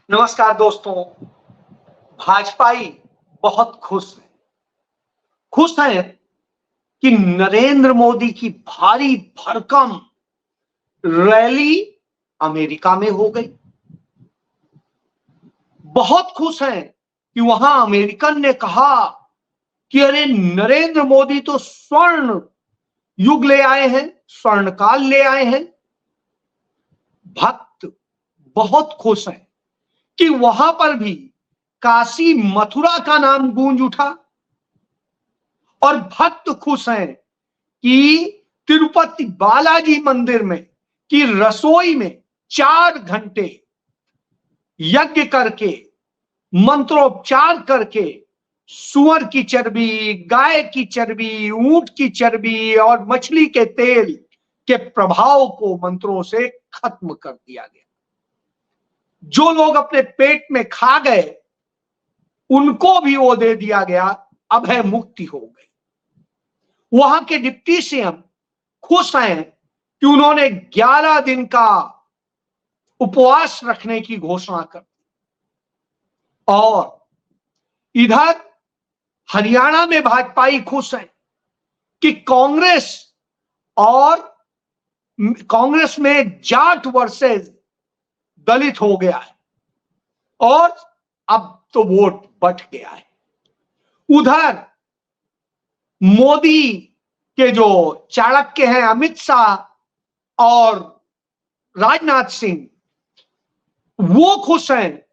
नमस्कार दोस्तों। भाजपाई बहुत खुश हैं कि नरेंद्र मोदी की भारी भरकम रैली अमेरिका में हो गई। बहुत खुश हैं कि वहां अमेरिकन ने कहा कि अरे नरेंद्र मोदी तो स्वर्ण युग ले आए हैं, स्वर्ण काल ले आए हैं। भक्त बहुत खुश हैं कि वहां पर भी काशी मथुरा का नाम गूंज उठा और भक्त खुश हैं कि तिरुपति बालाजी मंदिर में की रसोई में 4 घंटे यज्ञ करके मंत्रोपचार करके सुअर की चर्बी, गाय की चर्बी, ऊंट की चर्बी और मछली के तेल के प्रभाव को मंत्रों से खत्म कर दिया गया। जो लोग अपने पेट में खा गए उनको भी वो दे दिया गया, अभय मुक्ति हो गई। वहां के डिप्टी सीएम खुश हैं कि उन्होंने 11 दिन का उपवास रखने की घोषणा कर दी। और इधर हरियाणा में भाजपाई खुश हैं कि कांग्रेस में जाट वर्सेस दलित हो गया है और अब तो वोट बट गया है। उधर मोदी के जो चाणक्य हैं अमित शाह और राजनाथ सिंह, वो खुश हैं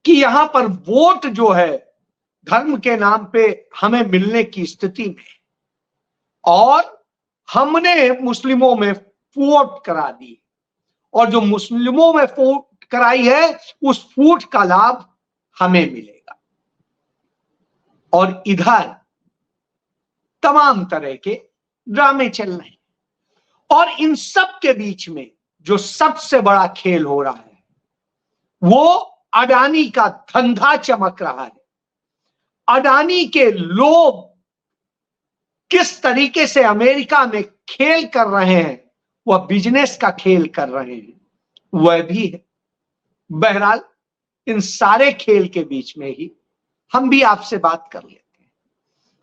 कि यहां पर वोट जो है धर्म के नाम पे हमें मिलने की स्थिति में और हमने मुस्लिमों में वोट करा दी और जो मुस्लिमों में वोट कराई है उस वोट का लाभ हमें मिलेगा। और इधर तमाम तरह के ड्रामे चल रहे हैं और इन सब के बीच में जो सबसे बड़ा खेल हो रहा है वो अडानी का धंधा चमक रहा है। अडानी के लोग किस तरीके से अमेरिका में खेल कर रहे हैं, वह बिजनेस का खेल कर रहे हैं, वह भी है। बहरहाल इन सारे खेल के बीच में ही हम भी आपसे बात कर लेते हैं।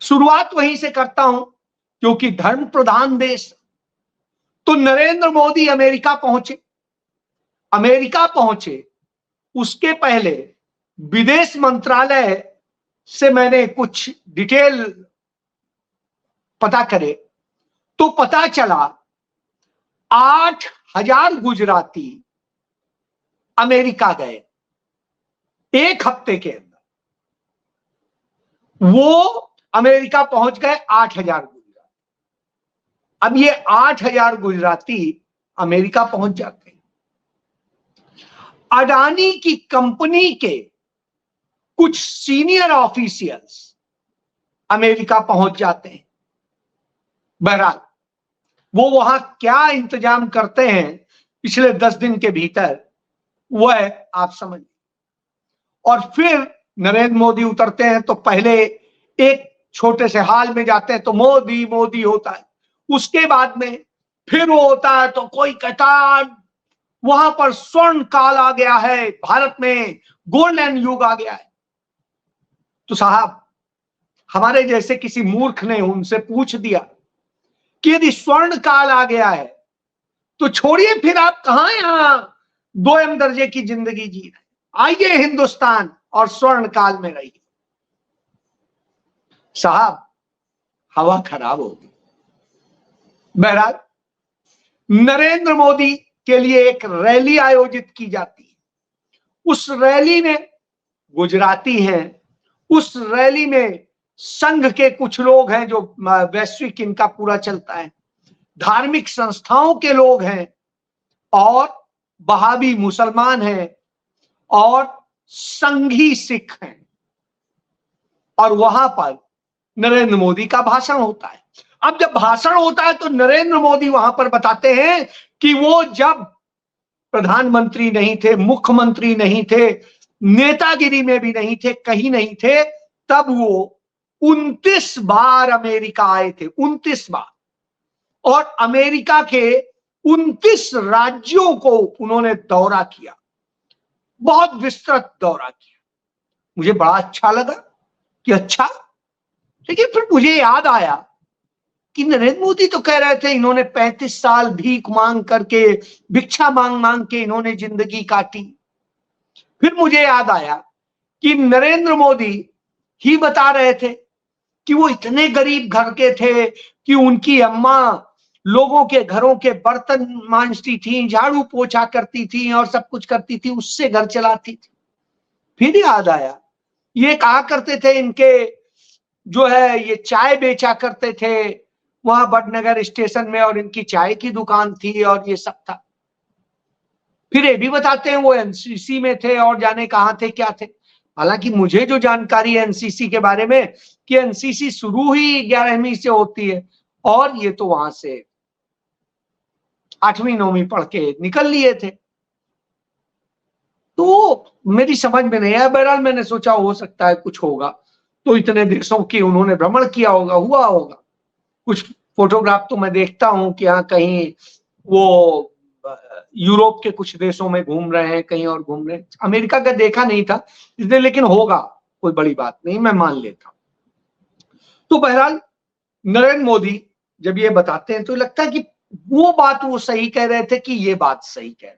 शुरुआत वहीं से करता हूं क्योंकि धर्म प्रधान देश तो नरेंद्र मोदी अमेरिका पहुंचे उसके पहले विदेश मंत्रालय से मैंने कुछ डिटेल पता करे तो पता चला 8,000 गुजराती अमेरिका गए एक हफ्ते के अंदर। वो अमेरिका पहुंच गए 8,000 गुजराती। अब ये 8,000 गुजराती अमेरिका पहुंच जाते हैं। अडानी की कंपनी के कुछ सीनियर ऑफिशियल्स अमेरिका पहुंच जाते हैं। बहरहाल वो वहां क्या इंतजाम करते हैं पिछले 10 दिन के भीतर, वह आप समझिए। और फिर नरेंद्र मोदी उतरते हैं तो पहले एक छोटे से हाल में जाते हैं तो मोदी मोदी होता है। उसके बाद में फिर वो होता है तो कोई कहता वहां पर स्वर्ण काल आ गया है, भारत में गोल्डन युग आ गया है। तो साहब हमारे जैसे किसी मूर्ख ने उनसे पूछ दिया कि यदि स्वर्ण काल आ गया है तो छोड़िए फिर आप कहां यहां 2M दर्जे की जिंदगी जी रहे, आइए हिंदुस्तान और स्वर्ण काल में रहिए। साहब हवा खराब होगी। बहरहाल नरेंद्र मोदी के लिए एक रैली आयोजित की जाती है। उस रैली में गुजराती हैं, उस रैली में संघ के कुछ लोग हैं जो वैश्विक इनका पूरा चलता है, धार्मिक संस्थाओं के लोग हैं और बहावी मुसलमान हैं और संघी सिख हैं। और वहां पर नरेंद्र मोदी का भाषण होता है। अब जब भाषण होता है तो नरेंद्र मोदी वहां पर बताते हैं कि वो जब प्रधानमंत्री नहीं थे, मुख्यमंत्री नहीं थे, नेतागिरी में भी नहीं थे, कहीं नहीं थे, तब वो 29 बार अमेरिका आए थे, 29 बार। और अमेरिका के 29 राज्यों को उन्होंने दौरा किया। बहुत विस्तृत दौरा किया। मुझे बड़ा अच्छा लगा कि अच्छा, लेकिन फिर मुझे याद आया कि नरेंद्र मोदी तो कह रहे थे इन्होंने 35 साल भीख मांग करके, भिक्षा मांग मांग के इन्होंने जिंदगी काटी। फिर मुझे याद आया कि नरेंद्र मोदी ही बता रहे थे कि वो इतने गरीब घर के थे कि उनकी अम्मा लोगों के घरों के बर्तन मांजती थी, झाड़ू पोछा करती थी और सब कुछ करती थी, उससे घर चलाती थी। फिर याद आया ये कहा करते थे इनके जो है ये चाय बेचा करते थे वहां बड़नगर स्टेशन में, और इनकी चाय की दुकान थी और ये सब था। फिर ये भी बताते हैं वो एनसीसी में थे और जाने कहां थे क्या थे। हालांकि मुझे जो जानकारी है एनसीसी के बारे में कि एनसीसी शुरू ही 11वीं से होती है, और ये तो वहां से 8वीं 9वीं पढ़ के निकल लिए थे। तो मेरी समझ में नहीं आया। बहरहाल मैंने सोचा हो सकता है कुछ होगा, तो इतने देशों की उन्होंने भ्रमण किया होगा, हुआ होगा। कुछ फोटोग्राफ तो मैं देखता हूं कि हाँ कहीं वो यूरोप के कुछ देशों में घूम रहे हैं, कहीं और घूम रहे हैं। अमेरिका का देखा नहीं था इसलिए, लेकिन होगा, कोई बड़ी बात नहीं, मैं मान लेता हूं। तो बहरहाल नरेंद्र मोदी जब ये बताते हैं तो लगता है कि वो बात वो सही कह रहे थे कि ये बात सही कह रहे।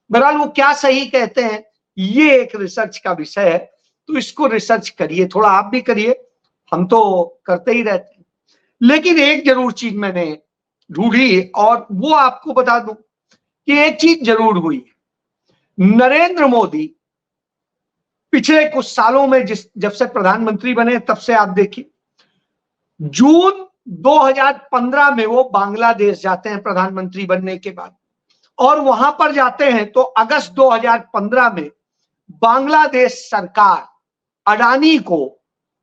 बहरहाल वो क्या सही कहते हैं ये एक रिसर्च का विषय है, तो इसको रिसर्च करिए, थोड़ा आप भी करिए, हम तो करते ही रहते हैं। लेकिन एक जरूर चीज मैंने ढूंढी और वो आपको बता दूं कि एक चीज जरूर हुई। नरेंद्र मोदी पिछले कुछ सालों में जब से प्रधानमंत्री बने तब से आप देखिए, जून 2015 में वो बांग्लादेश जाते हैं प्रधानमंत्री बनने के बाद, और वहां पर जाते हैं तो अगस्त 2015 में बांग्लादेश सरकार अडानी को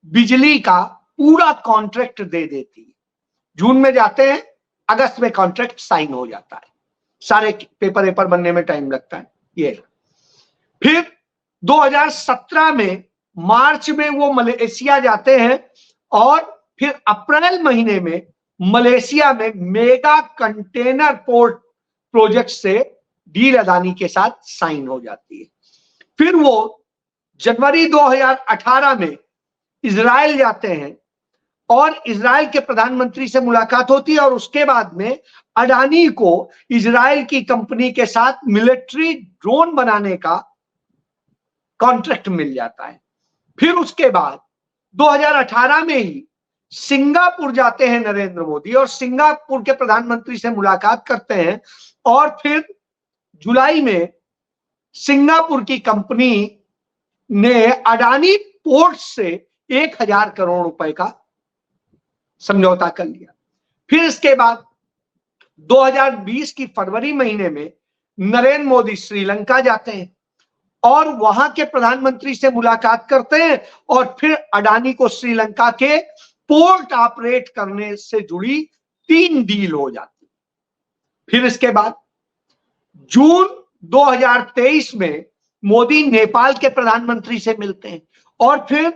बिजली का पूरा कॉन्ट्रैक्ट दे देती है। जून में जाते हैं, अगस्त में कॉन्ट्रैक्ट साइन हो जाता है, सारे पेपर बनने में टाइम लगता है ये। फिर 2017 में मार्च में वो मलेशिया जाते हैं, और फिर अप्रैल महीने में मलेशिया में मेगा कंटेनर पोर्ट प्रोजेक्ट से डील अदानी के साथ साइन हो जाती है। फिर वो जनवरी 2018 में इजराइल जाते हैं और इजराइल के प्रधानमंत्री से मुलाकात होती है, और उसके बाद में अडानी को इजराइल की कंपनी के साथ मिलिट्री ड्रोन बनाने का कॉन्ट्रैक्ट मिल जाता है। फिर उसके बाद 2018 में ही सिंगापुर जाते हैं नरेंद्र मोदी और सिंगापुर के प्रधानमंत्री से मुलाकात करते हैं, और फिर जुलाई में सिंगापुर की कंपनी ने अडानी पोर्ट से 1000 करोड़ रुपए का समझौता कर लिया। फिर इसके बाद 2020 की फरवरी महीने में नरेंद्र मोदी श्रीलंका जाते हैं और वहां के प्रधानमंत्री से मुलाकात करते हैं, और फिर अडानी को श्रीलंका के पोर्ट ऑपरेट करने से जुड़ी 3 डील हो जाती। फिर इसके बाद जून 2023 में मोदी नेपाल के प्रधानमंत्री से मिलते हैं, और फिर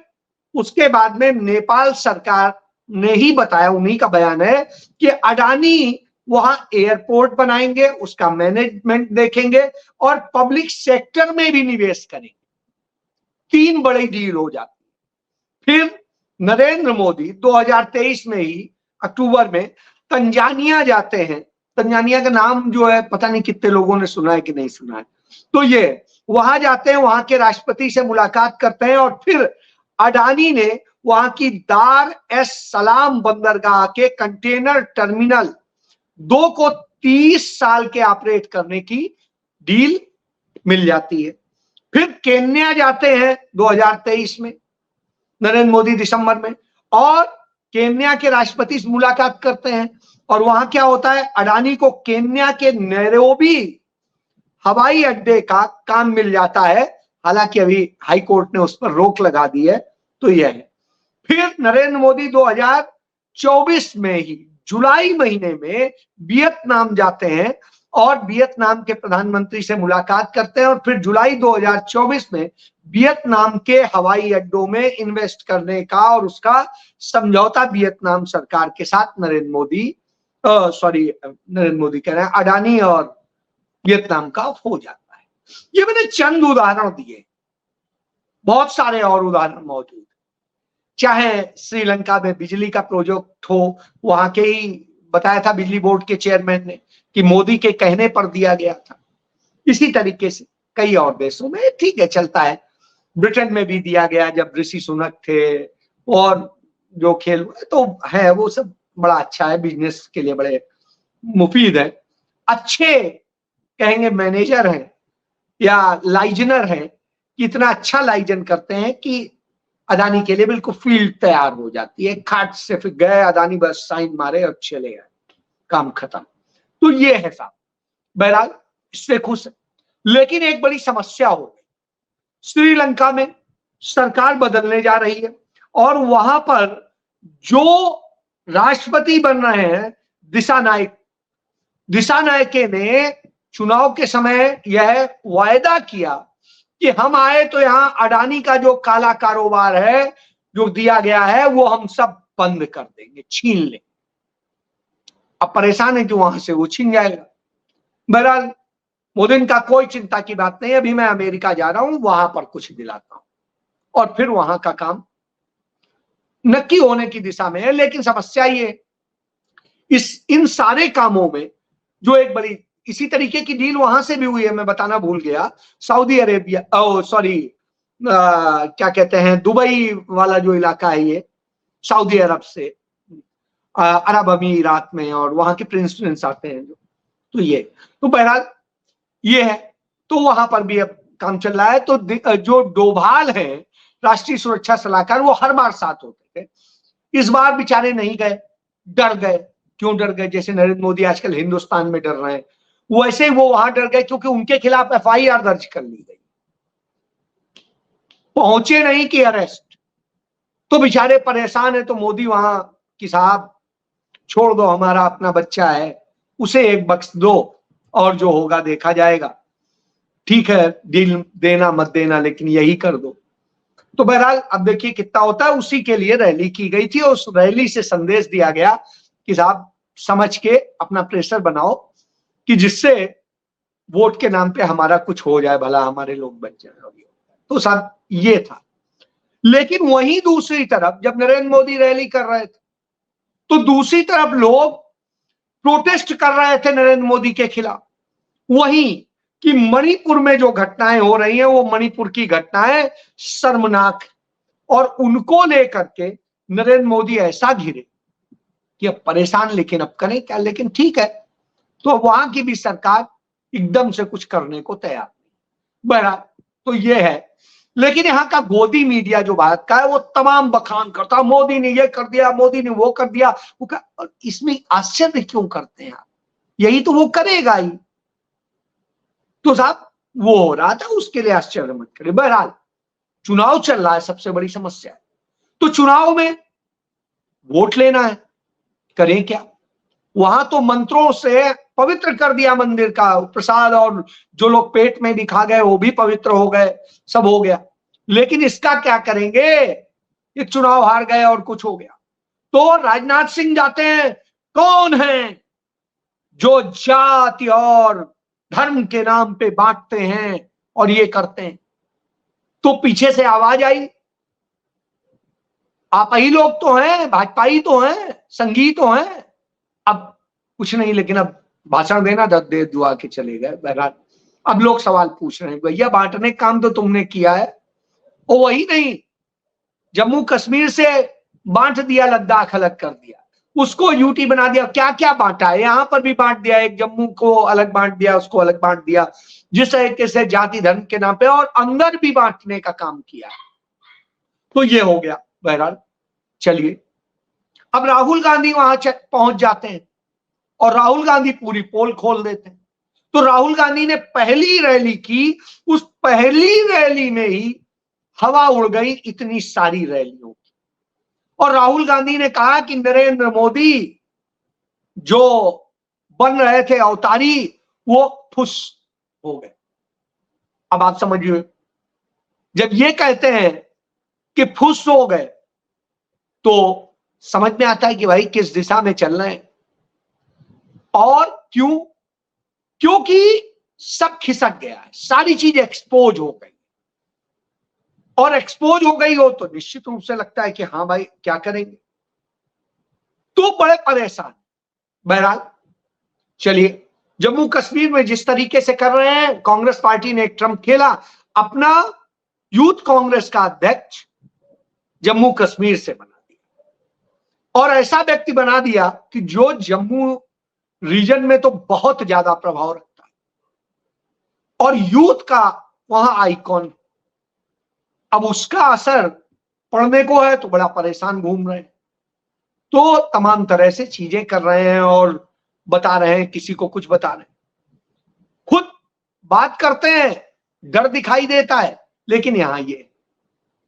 उसके बाद में नेपाल सरकार ने ही बताया, उन्हीं का बयान है कि अडानी वहां एयरपोर्ट बनाएंगे, उसका मैनेजमेंट देखेंगे और पब्लिक सेक्टर में भी निवेश करेंगे। 3 बड़ी डील हो जाती। फिर नरेंद्र मोदी 2023 में ही अक्टूबर में तंजानिया जाते हैं। तंजानिया का नाम जो है पता नहीं कितने लोगों ने सुना है कि नहीं सुना है। तो ये वहां जाते हैं, वहां के राष्ट्रपति से मुलाकात करते हैं, और फिर अडानी ने वहां की दार एस सलाम बंदरगाह के कंटेनर टर्मिनल 2 को 30 साल के ऑपरेट करने की डील मिल जाती है। फिर केन्या जाते हैं 2023 में नरेंद्र मोदी दिसंबर में, और केन्या के राष्ट्रपति से मुलाकात करते हैं, और वहां क्या होता है, अडानी को केन्या के नैरोबी हवाई अड्डे का काम मिल जाता है। हालांकि अभी हाई कोर्ट ने उस पर रोक लगा दी है। तो यह है। फिर नरेंद्र मोदी 2024 में ही जुलाई महीने में वियतनाम जाते हैं और वियतनाम के प्रधानमंत्री से मुलाकात करते हैं, और फिर जुलाई 2024 में वियतनाम के हवाई अड्डों में इन्वेस्ट करने का और उसका समझौता वियतनाम सरकार के साथ नरेंद्र मोदी कह रहे हैं, अडानी और वियतनाम का हो जाता है। ये मैंने चंद उदाहरण दिए, बहुत सारे और उदाहरण मौजूद। चाहे श्रीलंका में बिजली का प्रोजेक्ट हो, वहां के ही बताया था बिजली बोर्ड के चेयरमैन ने कि मोदी के कहने पर दिया गया था। इसी तरीके से कई और देशों में ठीक है चलता है, ब्रिटेन में भी दिया गया जब ऋषि सुनक थे, और जो खेल तो है वो सब बड़ा अच्छा है, बिजनेस के लिए बड़े मुफीद है। अच्छे कहेंगे मैनेजर हैं या लाइजनर हैं, इतना अच्छा लाइजन करते हैं कि अदानी के लिए बिल्कुल फील्ड तैयार हो जाती है, खाट से फिर गए अदानी, बस साइन मारे और चले गए, काम खत्म। तो ये है साहब, बहरहाल इससे खुश है। लेकिन एक बड़ी समस्या हो गई, श्रीलंका में सरकार बदलने जा रही है और वहां पर जो राष्ट्रपति बन रहे हैं दिसानायके ने चुनाव के समय यह वायदा किया कि हम आए तो यहां अडानी का जो काला कारोबार है जो दिया गया है वो हम सब बंद कर देंगे, छीन लेंगे। अब परेशान है कि वहां से वो छीन जाएगा। बहरहाल मोदी का कोई चिंता की बात नहीं, अभी मैं अमेरिका जा रहा हूं, वहां पर कुछ दिलाता हूं और फिर वहां का काम नक्की होने की दिशा में है। लेकिन समस्या ये, इन सारे कामों में जो एक बड़ी इसी तरीके की डील वहां से भी हुई है, मैं बताना भूल गया, सऊदी अरेबिया, सॉरी क्या कहते हैं, दुबई वाला जो इलाका है ये सऊदी अरब से अरब अमीरात में, और वहां के प्रिंस आते हैं जो, तो ये तो बहरहाल ये है। तो वहां पर भी अब काम चल रहा है। तो जो डोभाल है राष्ट्रीय सुरक्षा सलाहकार, वो हर बार साथ होते थे, इस बार बेचारे नहीं गए, डर गए। क्यों डर गए? जैसे नरेंद्र मोदी आजकल हिंदुस्तान में डर रहे हैं, वैसे ही वो वहां डर गए, क्योंकि उनके खिलाफ एफआईआर दर्ज कर ली गई, पहुंचे नहीं कि अरेस्ट। तो बेचारे परेशान है। तो मोदी वहां कि साहब छोड़ दो, हमारा अपना बच्चा है, उसे एक बख्श दो और जो होगा देखा जाएगा, ठीक है डील देना मत देना लेकिन यही कर दो। तो बहरहाल अब देखिए कितना होता है। उसी के लिए रैली की गई थी और उस रैली से संदेश दिया गया कि साहब समझ के अपना प्रेशर बनाओ कि जिससे वोट के नाम पे हमारा कुछ हो जाए, भला हमारे लोग बच जाए। तो साहब ये था। लेकिन वहीं दूसरी तरफ जब नरेंद्र मोदी रैली कर रहे थे तो दूसरी तरफ लोग प्रोटेस्ट कर रहे थे नरेंद्र मोदी के खिलाफ। वहीं कि मणिपुर में जो घटनाएं हो रही हैं वो मणिपुर की घटनाएं शर्मनाक, और उनको लेकर के नरेंद्र मोदी ऐसा घिरे कि अब परेशान, लेकिन अब करें क्या। लेकिन ठीक है, तो वहां की भी सरकार एकदम से कुछ करने को तैयार नहीं। बहरहाल तो ये है। लेकिन यहाँ का गोदी मीडिया जो भारत का है वो तमाम बखान करता, मोदी ने ये कर दिया, मोदी ने वो कर दिया, वो इसमें आश्चर्य क्यों करते हैं आप? यही तो वो करेगा ही। तो साहब वो हो रहा था, उसके लिए आश्चर्य मत करिए। बहरहाल चुनाव चल रहा है, सबसे बड़ी समस्या है। तो चुनाव में वोट लेना है, करें क्या? वहां तो मंत्रों से पवित्र कर दिया मंदिर का प्रसाद, और जो लोग पेट में भी खा गए वो भी पवित्र हो गए, सब हो गया। लेकिन इसका क्या करेंगे? ये चुनाव हार गए और कुछ हो गया। तो राजनाथ सिंह जाते हैं, कौन है जो जाति और धर्म के नाम पे बांटते हैं और ये करते हैं। तो पीछे से आवाज आई, आप ही लोग तो हैं, भाजपा ही तो हैं, संघी तो हैं। अब कुछ नहीं, लेकिन अब भाषण देना दे दुआ के चले गए। बहरहाल अब लोग सवाल पूछ रहे हैं, भैया बांटने का काम तो तुमने किया है, वो वही नहीं, जम्मू कश्मीर से बांट दिया, लद्दाख अलग कर दिया, उसको यूटी बना दिया, क्या क्या बांटा है। यहां पर भी बांट दिया, एक जम्मू को अलग बांट दिया, उसको अलग बांट दिया, जिस तरीके से जाति धर्म के नाम पे, और अंदर भी बांटने का काम किया। तो ये हो गया। बहरहाल चलिए, अब राहुल गांधी वहां पहुंच जाते हैं और राहुल गांधी पूरी पोल खोल देते हैं। तो राहुल गांधी ने पहली रैली की, उस पहली रैली में ही हवा उड़ गई इतनी सारी रैलियों की। और राहुल गांधी ने कहा कि नरेंद्र मोदी जो बन रहे थे अवतारी, वो फुस हो गए। अब आप समझिए, जब ये कहते हैं कि फुस हो गए तो समझ में आता है कि भाई किस दिशा में चल रहे हैं। और क्यों? क्योंकि सब खिसक गया है, सारी चीज एक्सपोज हो गई, और एक्सपोज हो गई हो तो निश्चित रूप से लगता है कि हाँ भाई क्या करेंगे, तो बड़े परेशान। बहरहाल चलिए, जम्मू कश्मीर में जिस तरीके से कर रहे हैं, कांग्रेस पार्टी ने एक ट्रम्प खेला, अपना यूथ कांग्रेस का अध्यक्ष जम्मू कश्मीर से बना दिया, और ऐसा व्यक्ति बना दिया कि जो जम्मू रीजन में तो बहुत ज्यादा प्रभाव रखता है और यूथ का वहां आइकॉन। अब उसका असर पड़ने को है तो बड़ा परेशान घूम रहे हैं, तो तमाम तरह से चीजें कर रहे हैं और बता रहे हैं, किसी को कुछ बता रहे हैं, खुद बात करते हैं, डर दिखाई देता है। लेकिन यहां ये,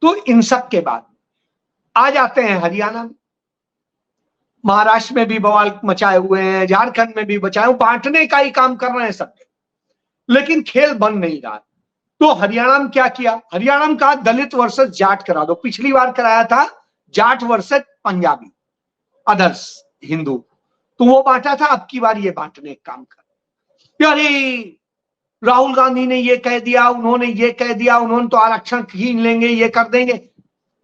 तो इन सब के बाद आ जाते हैं हरियाणा में, महाराष्ट्र में भी बवाल मचाए हुए हैं, झारखंड में भी बचाए, बांटने का ही काम कर रहे हैं सब, लेकिन खेल बन नहीं रहा। तो हरियाणा में क्या किया, हरियाणा में कहा दलित वर्सेस जाट करा दो। पिछली बार कराया था जाट वर्सेस पंजाबी अदर्स हिंदू, तो वो बांटा था, अब की बार ये बांटने का काम कर। अरे राहुल गांधी ने ये कह दिया, उन्होंने ये कह दिया, उन्होंने तो आरक्षण छीन लेंगे, ये कर देंगे।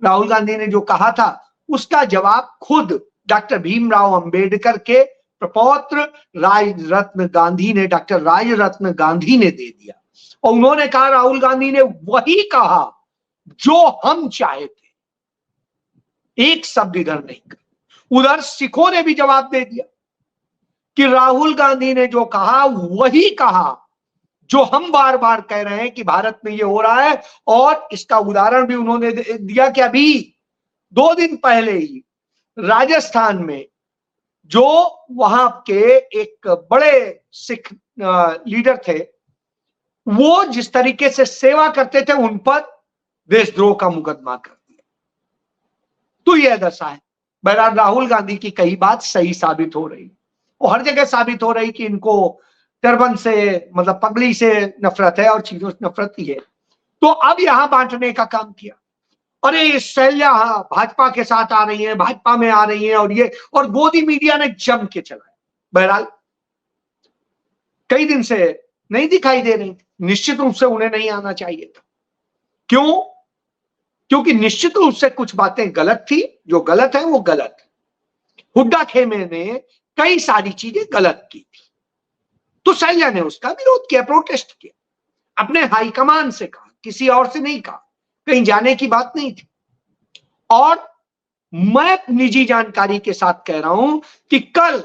राहुल गांधी ने जो कहा था उसका जवाब खुद डॉक्टर भीमराव अंबेडकर के प्रपौत्र राजरत्न गांधी ने, डॉक्टर राजरत्न गांधी ने दे दिया, और उन्होंने कहा, राहुल गांधी ने वही कहा जो हम चाहे थे, एक शब्द इधर नहीं कहा। उधर सिखों ने भी जवाब दे दिया कि राहुल गांधी ने जो कहा वही कहा जो हम बार बार कह रहे हैं कि भारत में ये हो रहा है। और इसका उदाहरण भी उन्होंने दिया कि अभी 2 दिन पहले ही राजस्थान में जो वहां के एक बड़े सिख लीडर थे, वो जिस तरीके से सेवा करते थे, उन पर देशद्रोह का मुकदमा कर दिया। तो यह दशा है। बहरहाल राहुल गांधी की कई बात सही साबित हो रही, और हर जगह साबित हो रही कि इनको टर्बन से, मतलब पगड़ी से नफरत है और चीजों से नफरत ही है। तो अब यहां बांटने का काम किया। अरे शैल्या भाजपा के साथ आ रही है, भाजपा में आ रही है, और ये, और गोदी मीडिया ने जम के चलाया। बहरहाल कई दिन से नहीं दिखाई दे रही, निश्चित रूप से उन्हें नहीं आना चाहिए था। क्यों? क्योंकि निश्चित रूप से कुछ बातें गलत थी, जो गलत है वो गलत है। हुड्डा खेमे ने कई सारी चीजें गलत की थी, तो शैल्या ने उसका विरोध किया, प्रोटेस्ट किया, अपने हाईकमान से कहा, किसी और से नहीं कहा, कहीं जाने की बात नहीं थी। और मैं निजी जानकारी के साथ कह रहा हूं कि कल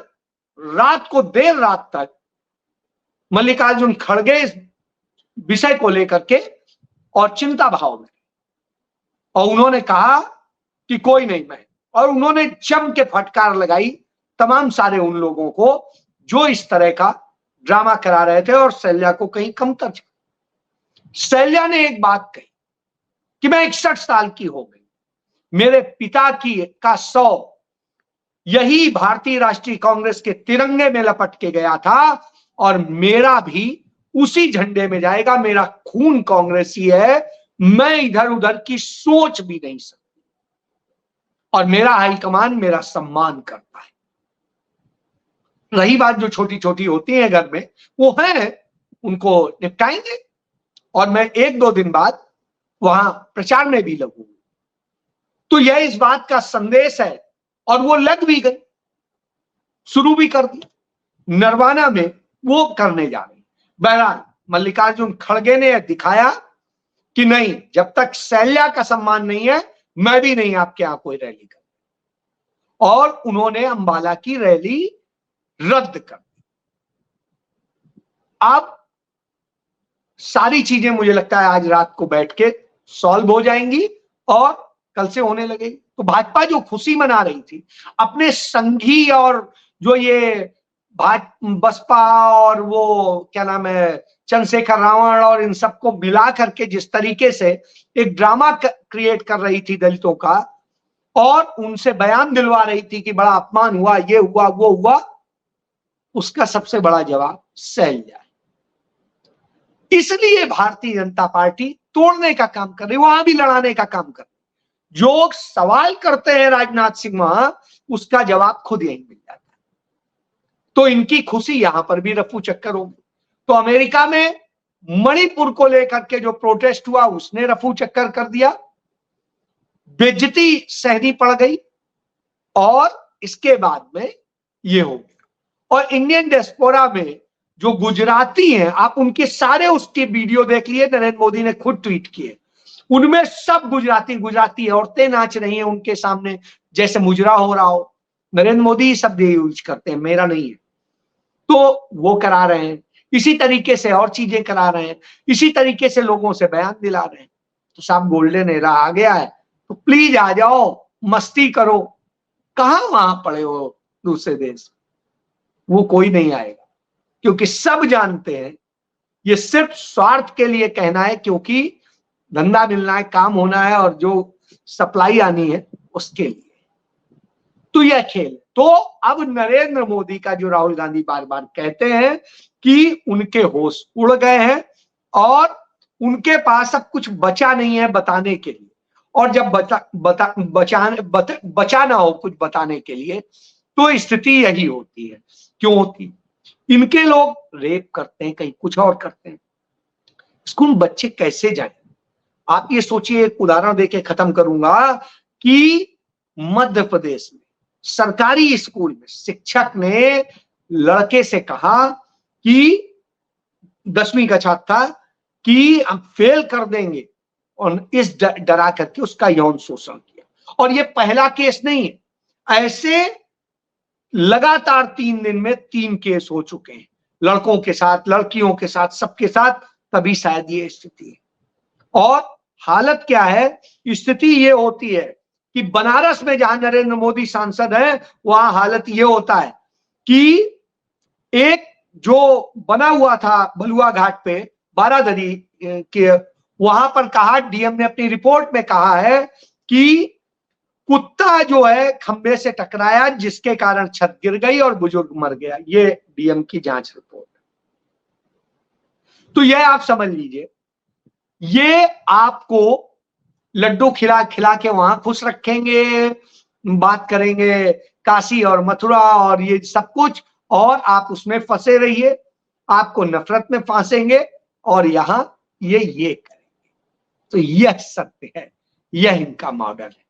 रात को देर रात तक मल्लिकार्जुन खड़गे इस विषय को लेकर के और चिंता भाव में, और उन्होंने कहा कि कोई नहीं मैं, और उन्होंने जम के फटकार लगाई तमाम सारे उन लोगों को जो इस तरह का ड्रामा करा रहे थे, और शैल्या को कहीं कमतर। शैल्या ने एक बात कही कि मैं 61 साल की हो गई, मेरे पिता की का 100 यही भारतीय राष्ट्रीय कांग्रेस के तिरंगे में लपट के गया था, और मेरा भी उसी झंडे में जाएगा। मेरा खून कांग्रेसी है, मैं इधर उधर की सोच भी नहीं सकती, और मेरा हाईकमान मेरा सम्मान करता है। रही बात जो छोटी छोटी होती है घर में, वो है, उनको निपटाएंगे, और मैं 1-2 दिन बाद वहां प्रचार में भी लगूंगा। तो यह इस बात का संदेश है, और वो लग भी गई, शुरू भी कर दी, नरवाना में वो करने जा रही। बहरहाल मल्लिकार्जुन खड़गे ने दिखाया कि नहीं, जब तक शैल्या का सम्मान नहीं है, मैं भी नहीं आपके यहां कोई रैली कर, और उन्होंने अंबाला की रैली रद्द कर दी। अब सारी चीजें मुझे लगता है आज रात को बैठ के सॉल्व हो जाएंगी, और कल से होने लगेगी। तो भाजपा जो खुशी मना रही थी अपने संघी, और जो ये बसपा और वो क्या नाम है चंद्रशेखर रावण और इन सबको मिला करके जिस तरीके से एक ड्रामा क्रिएट कर रही थी दलितों का, और उनसे बयान दिलवा रही थी कि बड़ा अपमान हुआ, ये हुआ, वो हुआ, उसका सबसे बड़ा जवाब शैल्या है। इसलिए भारतीय जनता पार्टी तोड़ने का काम कर रही, वहां भी लड़ाने का काम कर रही। जो सवाल करते हैं राजनाथ सिंह वहां, उसका जवाब खुद यहीं मिल जाता है। तो इनकी खुशी यहां पर भी रफू चक्कर होगी। तो अमेरिका में मणिपुर को लेकर के जो प्रोटेस्ट हुआ उसने रफू चक्कर कर दिया, बेइज्जती सहनी पड़ गई, और इसके बाद में ये हो गया। और इंडियन डियास्पोरा में जो गुजराती हैं, आप उनके सारे उसके वीडियो देख लिए, नरेंद्र मोदी ने खुद ट्वीट किए, उनमें सब गुजराती औरतें नाच रही हैं उनके सामने जैसे मुजरा हो रहा हो। नरेंद्र मोदी शब्द यूज करते हैं, मेरा नहीं है। तो वो करा रहे हैं, इसी तरीके से और चीजें करा रहे हैं, इसी तरीके से लोगों से बयान दिला रहे हैं। तो साहब गोल्डन एरा आ गया है, तो प्लीज आ जाओ, मस्ती करो। कहां वहां पड़े हो दूसरे देश, वो कोई नहीं आएगा, क्योंकि सब जानते हैं ये सिर्फ स्वार्थ के लिए कहना है, क्योंकि धंधा मिलना है, काम होना है, और जो सप्लाई आनी है उसके लिए। तो यह खेल। तो अब नरेंद्र मोदी का जो राहुल गांधी बार बार कहते हैं कि उनके होश उड़ गए हैं और उनके पास अब कुछ बचा नहीं है बताने के लिए, और जब बचाना हो कुछ बताने के लिए तो स्थिति यही होती है। क्यों होती? इनके लोग रेप करते हैं, कहीं कुछ और करते हैं, स्कूल बच्चे कैसे जाएं? आप ये सोचिए, एक उदाहरण देके खत्म करूंगा कि मध्य प्रदेश में सरकारी स्कूल में शिक्षक ने लड़के से कहा कि 10वीं का छात्र था कि हम फेल कर देंगे, और इस डरा करके उसका यौन शोषण किया। और ये पहला केस नहीं है, ऐसे लगातार 3 दिन में 3 केस हो चुके हैं, लड़कों के साथ, लड़कियों के साथ, सबके साथ। तभी शायद ये स्थिति है। और हालत क्या है? स्थिति ये होती है कि बनारस में जहां नरेंद्र मोदी सांसद है, वहां हालत ये होता है कि एक जो बना हुआ था बलुआ घाट पे बारादरी के, वहां पर कहा, डीएम ने अपनी रिपोर्ट में कहा है कि कुत्ता जो है खंबे से टकराया, जिसके कारण छत गिर गई और बुजुर्ग मर गया। ये डीएम की जांच रिपोर्ट। तो यह आप समझ लीजिए, ये आपको लड्डू खिला खिला के वहां खुश रखेंगे, बात करेंगे काशी और मथुरा और ये सब कुछ, और आप उसमें फंसे रहिए, आपको नफरत में फांसेंगे, और यहां ये करेंगे। तो यह सत्य है, यह इनका मॉडल है।